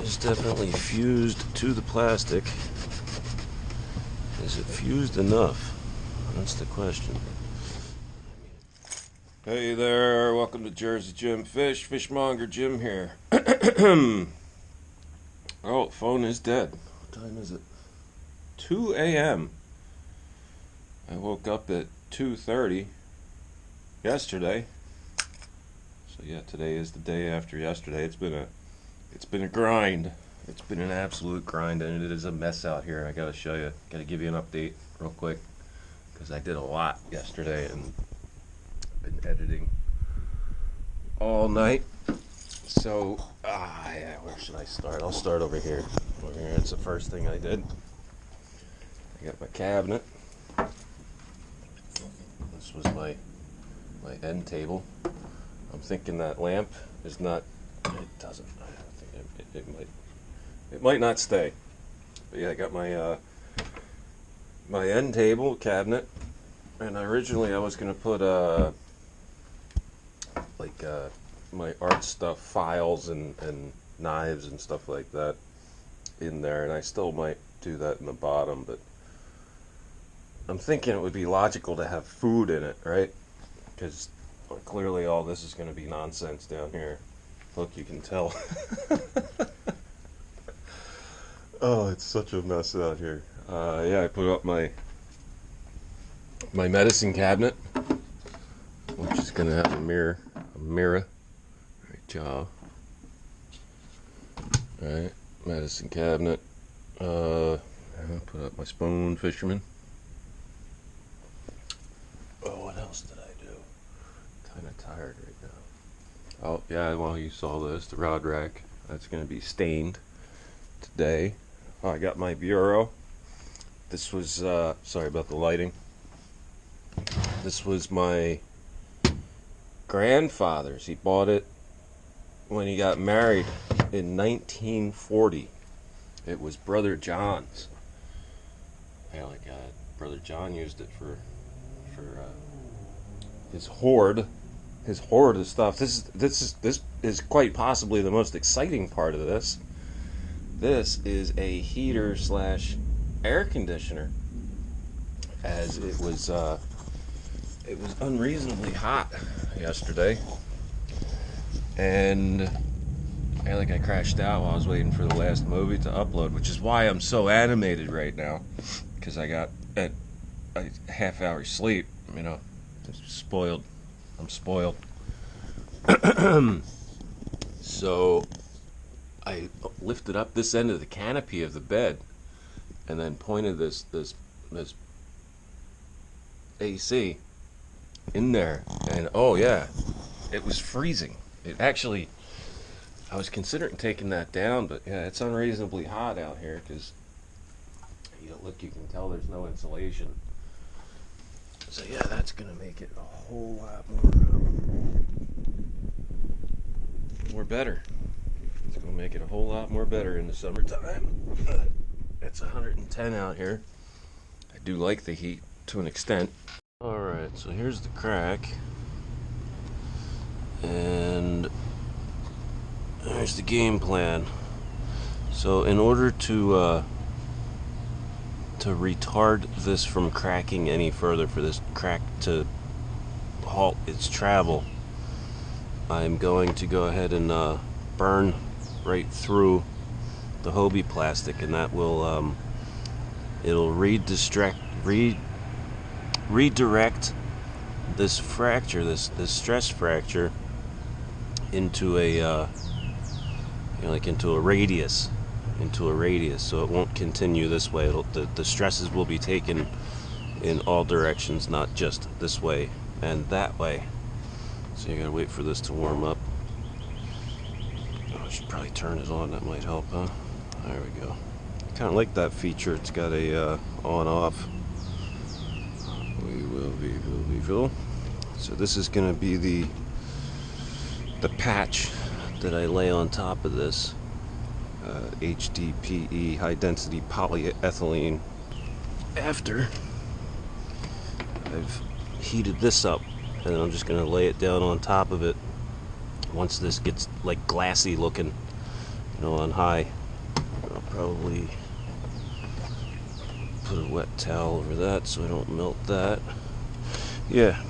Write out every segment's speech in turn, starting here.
is definitely fused to the plastic. Is it fused enough? That's the question. Hey there, welcome to Jersey Jim Fish, Fishmonger Jim here. Oh, phone is dead. What time is it? 2 a.m. I woke up at 2:30 yesterday. So yeah, today is the day after yesterday. It's been a grind. It's been an absolute grind, and it is a mess out here. I gotta show you. Gotta give you an update real quick because I did a lot yesterday and been editing all night. So yeah, where should I start? I'll start over here. Over here, it's the first thing I did. I got my cabinet. This was my end table. I'm thinking that lamp is not. It doesn't. I think it might not stay. But yeah, I got my my end table cabinet, and originally I was gonna put my art stuff, files and knives and stuff like that in there, and I still might do that in the bottom, but I'm thinking it would be logical to have food in it, right? Because clearly all this is going to be nonsense down here. Look, you can tell. Oh, it's such a mess out here. Yeah, I put up my medicine cabinet, which is going to have a mirror. Great job. Alright, medicine cabinet. I put up my spoon fisherman. Oh, what else did I do? Kind of tired right now. Oh, yeah, well, you saw this, the rod rack. That's going to be stained today. Oh, I got my bureau. This was, sorry about the lighting. This was my grandfather's. He bought it when he got married in 1940. It was Brother John's. Yeah, like Brother John used it for his hoard of stuff. This is quite possibly the most exciting part of this. This is a heater / air conditioner, as it was unreasonably hot yesterday, and I crashed out while I was waiting for the last movie to upload, which is why I'm so animated right now, because I got a half-hour sleep. You know, spoiled. I'm spoiled. So I lifted up this end of the canopy of the bed and then pointed this AC in there, and oh yeah, it was freezing. It actually, I was considering taking that down, but yeah, it's unreasonably hot out here because, you know, look, you can tell there's no insulation. So yeah, that's gonna make it a whole lot more better. It's gonna make it a whole lot more better in the summertime. It's 110 out here. I do like the heat to an extent. Alright, so here's the crack. And there's the game plan. So in order to retard this from cracking any further, for this crack to halt its travel, I'm going to go ahead and burn right through the Hobie plastic, and that will it'll redirect this fracture, this stress fracture, into a into a radius, so it won't continue this way. The stresses will be taken in all directions, not just this way and that way. So you gotta wait for this to warm up. Oh, I should probably turn it on. That might help, huh? There we go. Kind of like that feature. It's got a on-off. We will. So this is gonna be the patch that I lay on top of this HDPE, high density polyethylene. After I've heated this up, and then I'm just going to lay it down on top of it once this gets like glassy looking, you know, on high probably put a wet towel over that so I don't melt that. Yeah,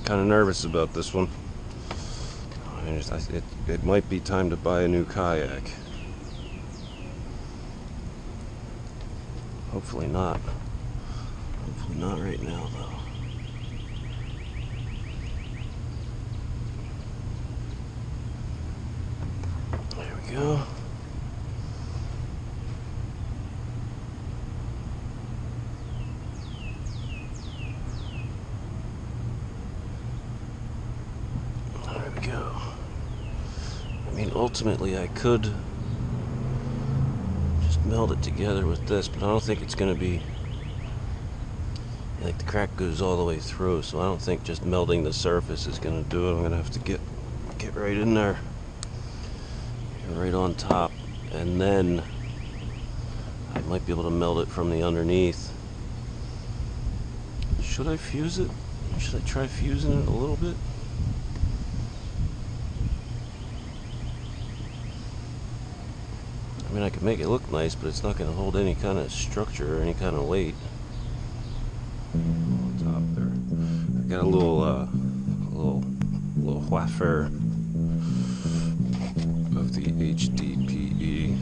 kind of nervous about this one. It might be time to buy a new kayak. Hopefully not. Hopefully not right now, though. There we go. There we go. I mean, ultimately, I could just meld it together with this, but I don't think it's going to be... Like, the crack goes all the way through, so I don't think just melding the surface is going to do it. I'm going to have to get right in there. Right on top. And then I might be able to meld it from the underneath. Should I fuse it? Should I try fusing it a little bit? I mean, I could make it look nice, but it's not going to hold any kind of structure or any kind of weight. On top there, I got a little wafer of the HDPE,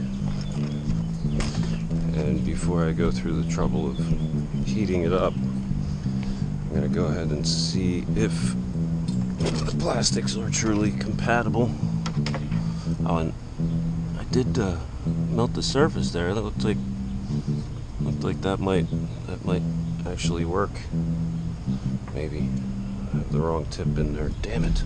and before I go through the trouble of heating it up, I'm going to go ahead and see if the plastics are truly compatible. Oh, and I did melt the surface there. That looked like that might actually work. Maybe I have the wrong tip in there. Damn it.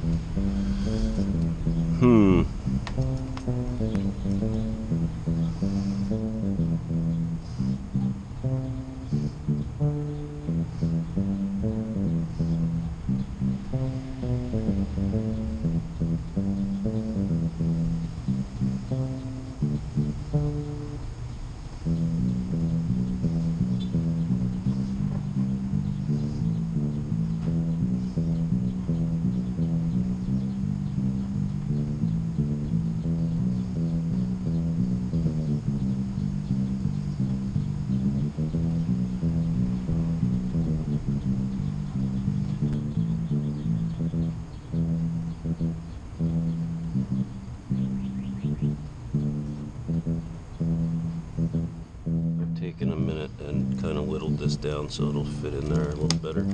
I've taken a minute and kind of whittled this down so it'll fit in there a little better.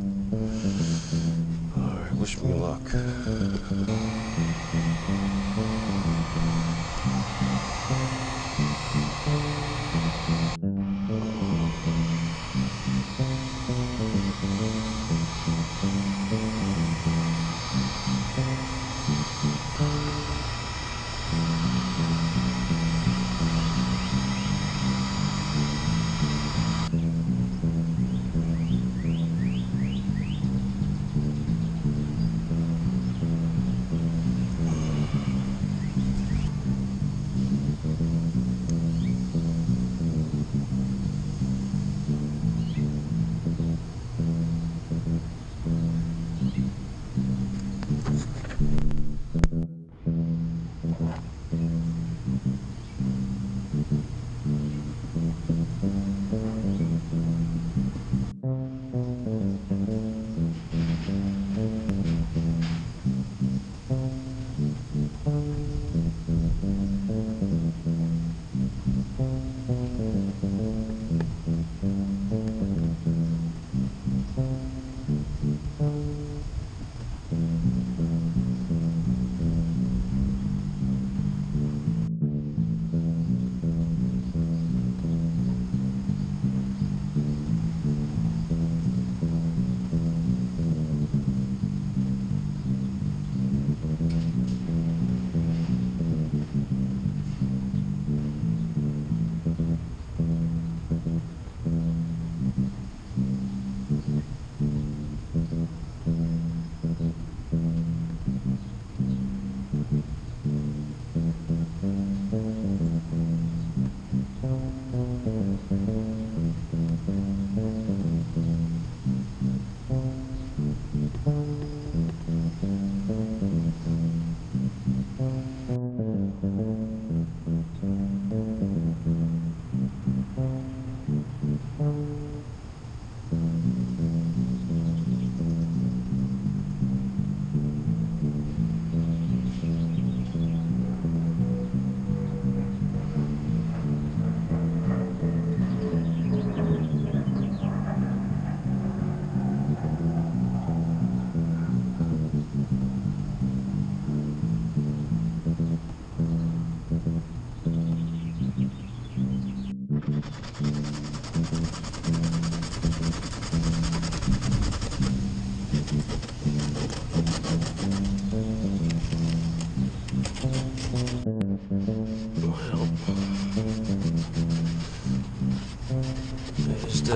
Alright, wish me luck.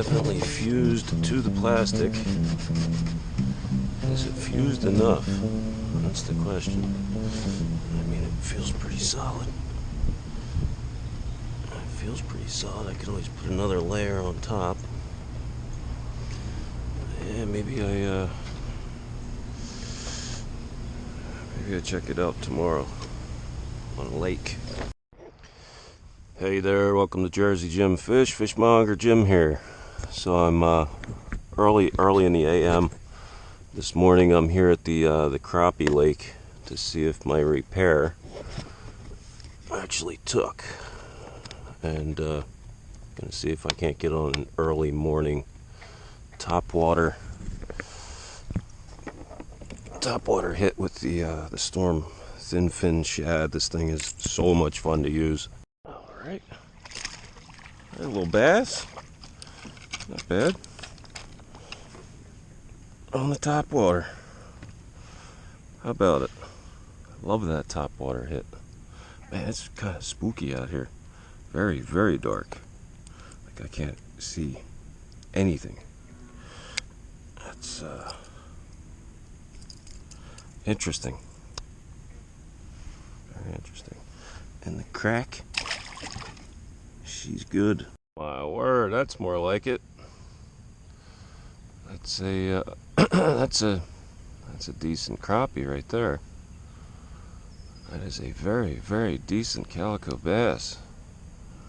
definitely fused to the plastic. Is it fused enough? That's the question. I mean, it feels pretty solid. It feels pretty solid. I could always put another layer on top. Yeah, maybe I check it out tomorrow on a lake. Hey there, welcome to Jersey Jim Fish, Fishmonger Jim here. So I'm early in the AM. This morning I'm here at the crappie lake to see if my repair actually took, and gonna see if I can't get on an early morning topwater hit with the Storm thin fin shad. This thing is so much fun to use. All right, a little bass, not bad. On the topwater. How about it? I love that topwater hit. Man, it's kind of spooky out here. Very, very dark. Like I can't see anything. That's interesting. Very interesting. And the crack, she's good. My word, that's more like it. That's a that's a decent crappie right there. That is a very, very decent calico bass.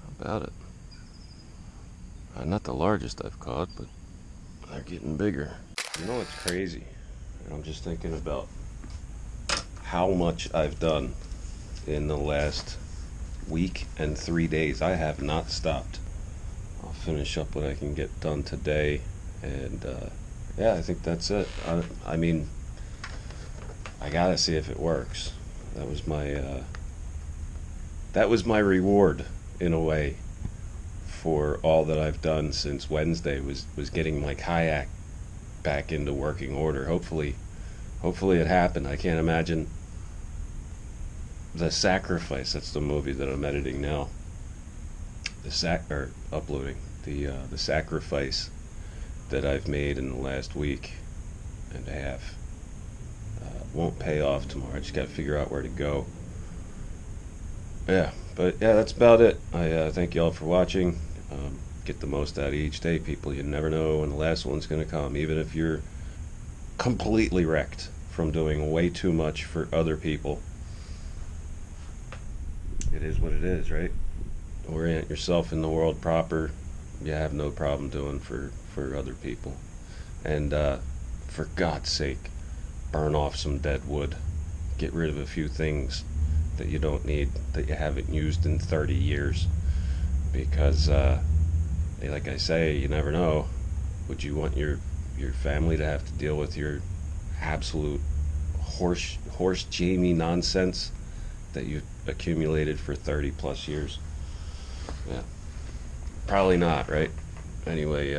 How about it? Not the largest I've caught, but they're getting bigger. You know what's crazy? I'm just thinking about how much I've done in the last week and 3 days. I have not stopped. I'll finish up what I can get done today, and yeah, I think that's it. I mean, I gotta see if it works. That was my reward in a way for all that I've done since Wednesday, was getting my kayak back into working order. Hopefully it happened. I can't imagine The Sacrifice. That's the movie that I'm editing now. Uploading the sacrifice that I've made in the last week and a half won't pay off tomorrow. I just got to figure out where to go. Yeah, but yeah, that's about it. I thank you all for watching. Get the most out of each day, people. You never know when the last one's going to come, even if you're completely wrecked from doing way too much for other people. It is what it is, right? Orient yourself in the world proper. You have no problem doing for other people. And for God's sake, burn off some dead wood. Get rid of a few things that you don't need, that you haven't used in 30 years. Because, like I say, you never know. Would you want your family to have to deal with your absolute horse Jamie nonsense that you've accumulated for 30 plus years? Yeah, probably not, right? Anyway,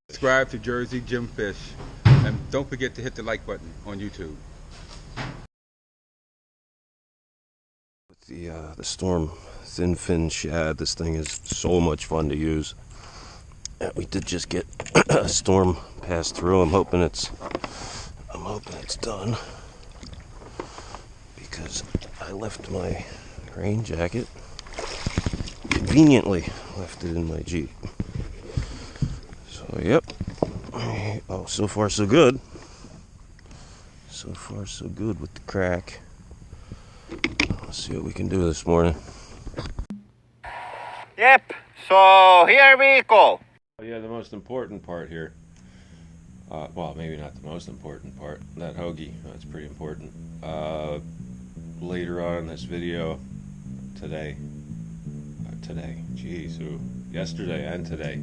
subscribe to Jersey Jim Fish, and don't forget to hit the like button on YouTube. With the Storm thin fin shad, this thing is so much fun to use. And we did just get a storm pass through. I'm hoping it's done, because I left my rain jacket, conveniently left it in my Jeep. So yep. Oh, so far so good. So far so good with the crack. Let's see what we can do this morning. Yep, so here we go. Oh, yeah, the most important part here. Well, maybe not the most important part. That hoagie, that's pretty important. Later on in this video, yesterday and today,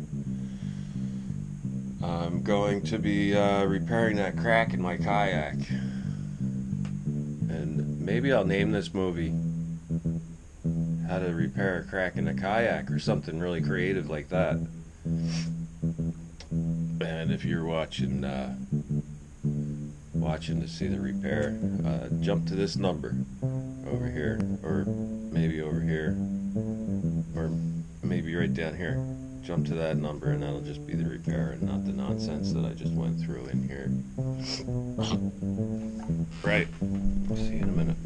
I'm going to be repairing that crack in my kayak. And maybe I'll name this movie How to Repair a Crack in a Kayak, or something really creative like that. And if you're watching to see the repair, jump to this number over here, or maybe over here, or maybe right down here. jump to that number, and that'll just be the repair and not the nonsense that I just went through in here. Right. See you in a minute.